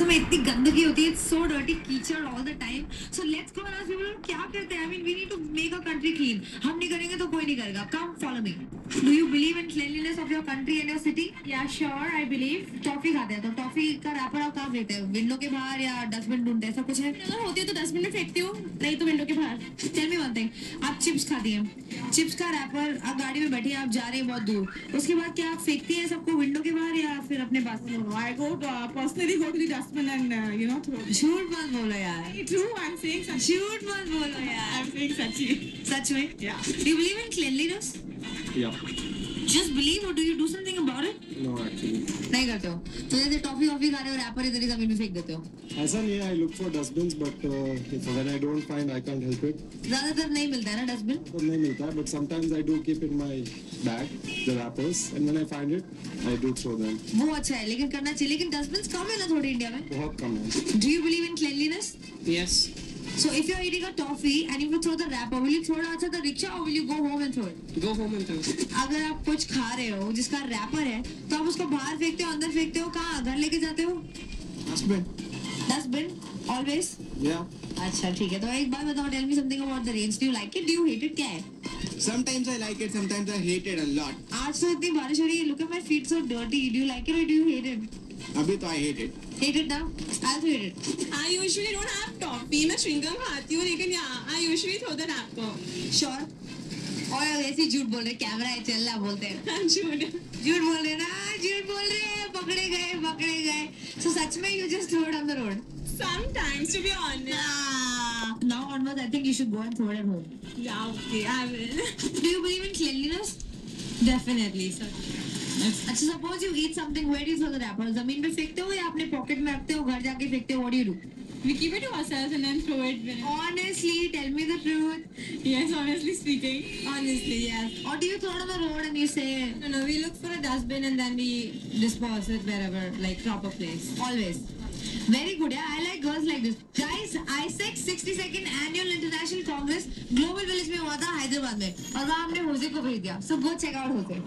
रास्तों में इतनी गंदगी होती है, so dirty, कीचड़ all the time. So let's go and ask people क्या करते हैं. I mean, we need to make our country clean. हम नहीं करेंगे तो कोई नहीं करेगा. Come follow me. Do you believe in cleanliness of your country and your city? Yeah, sure, I believe. Toffee खाते हैं तो टॉफी का रैपर आप कहाँ फेंकते हैं? विंडो के बाहर या डस्टबिन ढूंढते हैं? ऐसा कुछ है? अगर होती है तो डस्टबिन में फेंकती हूँ, नहीं तो विंडो के बाहर. Tell me one thing. आप चिप्स खाती हैं. चिप्स का रैपर आप गाड़ी में बैठी हैं, आप जा रहे हैं बहुत दूर. उसके बाद क्या आप फेंकती हैं सबको विंडो के बाहर या फिर अपने पास? I personally go to the dustbin and throw. झूठ मत बोलो यार. True, I'm saying such. झूठ मत बोलो यार. I'm saying such. सच में? Yeah. Do you believe in cleanliness? Yeah. Just believe or do you do something about it? No, actually. नहीं करते हो. तो जैसे टॉफी वॉफी खा रहे हो रैपर इधर ही जमीन में फेंक देते हो. ऐसा नहीं है. I look for dustbins, but when I don't find, I can't help it. ज्यादातर नहीं मिलता है ना डस्टबिन? तो नहीं मिलता है, but sometimes I do keep in my bag the wrappers, and when I find it, I do throw them. वो अच्छा है लेकिन करना चाहिए. लेकिन डस्टबिन कम है ना थोड़ी इंडिया में. बहुत कम है. Do you believe in cleanliness? Yes. So if you're eating a toffee and you will throw the wrapper, will you throw it outside the rickshaw or will you go home and throw it? Go home and throw it. अगर आप कुछ खा रहे हो जिसका wrapper है तो आप उसको बाहर फेंकते हो अंदर फेंकते हो कहाँ घर लेके जाते हो? Dustbin. Dustbin always. Yeah. अच्छा ठीक है. तो एक बात बताओ. Tell me something about the rains. Do you like it? Do you hate it? क्या है? Sometimes I like it, sometimes I hate it a lot. आज तो इतनी बारिश हो रही है. Look at my feet so dirty. Do you like it or do you hate it? अभी तो I hate it. Hate it now? I'll also hate it. I usually don't have toffee. मैं chewing-gum खाती हूँ लेकिन I usually throw the wrapper. Sure. और ऐसे ही झूठ बोल रहे. कैमरा है चल रहा बोलते हैं. झूठ बोल रहे ना. झूठ बोल रहे हैं. पकड़े गए. So सच में you just throw it on the road? Sometimes, to be honest. Now onwards, I think you should go and throw it at home. Yeah, okay, I will. Do you believe in cleanliness? Definitely, sir. अच्छा, suppose you eat something. Where do you throw the wrapper? जमीन पे फेंकते हो या अपने pocket में रखते हो? घर जाके फेंकते हो? What do you do? We keep it to ourselves and then throw it. Honestly, tell me the truth. Yes, honestly speaking. Honestly, yes. Or do you throw it on the road and you say? No, we look for a dustbin and then we dispose it wherever, like proper place. Always. Very good, yeah. I like girls like this. Guys, ISEC 62nd Annual International Congress Global Village में हुआ था हैदराबाद में और वहाँ हमने होजे को भेज दिया. So go check out होजे.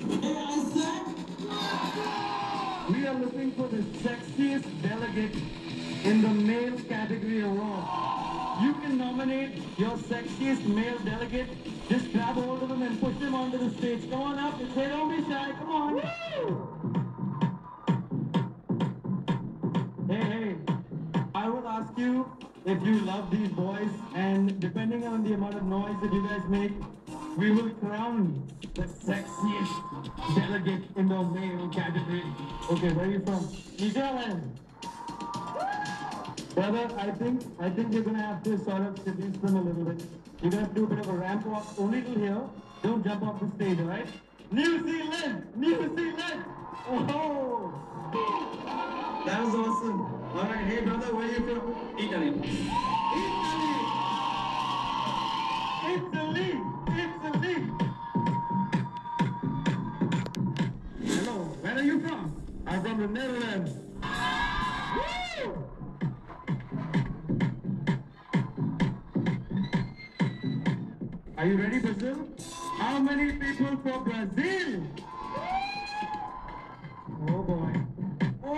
We are looking for the sexiest delegate in the male category award. You can nominate your sexiest male delegate. Just grab hold of him and push him onto the stage. Come on up. Say, don't be shy. Come on. Hey. I would ask you if you love these boys, and depending on the amount of noise that you guys make, we will crown the sexiest delegate in the male category. Okay, where are you from? New Zealand. Brother, I think you're gonna have to sort of seduce them a little bit. You're gonna have to do a bit of a ramp walk only till here. Don't jump off the stage, alright? New Zealand! Oh! That was awesome. Alright, hey brother, where are you from? Italy. Hello, where are you from? I'm from the Netherlands. Woo! Are you ready, Brazil? How many people for Brazil? Oh boy. Oh!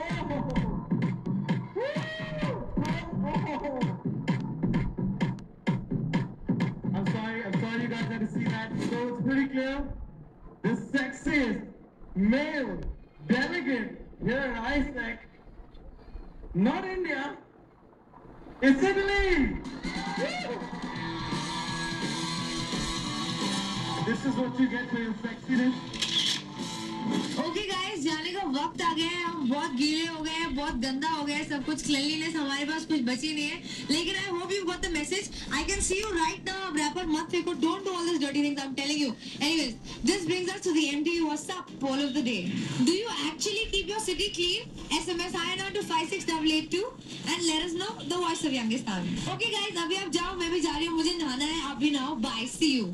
I'm sorry you guys had to see that. So it's pretty clear. The sexiest male delegate here at ISEC, not India, it's Italy! This is what you get for your sexiness. Okay guys, जाने का वक्त आ गया है. हम बहुत गीले हो गए हैं, बहुत गंदा हो गया है सब कुछ. क्लीनलीनेस हमारे पास कुछ बची नहीं है. लेकिन I hope you got the message. I can see you right now. अब रैपर मत फेंको. Don't do all these dirty things. I'm telling you. Anyways, this brings us to the MTV What's Up poll of the day. Do you actually keep your city clean? SMS INR to 56882 and let us know the voice of Youngestan. Okay guys, अभी आप जाओ. मैं भी जा रही हूँ. मुझे नहाना है. आप भी नहाओ. Bye. See you.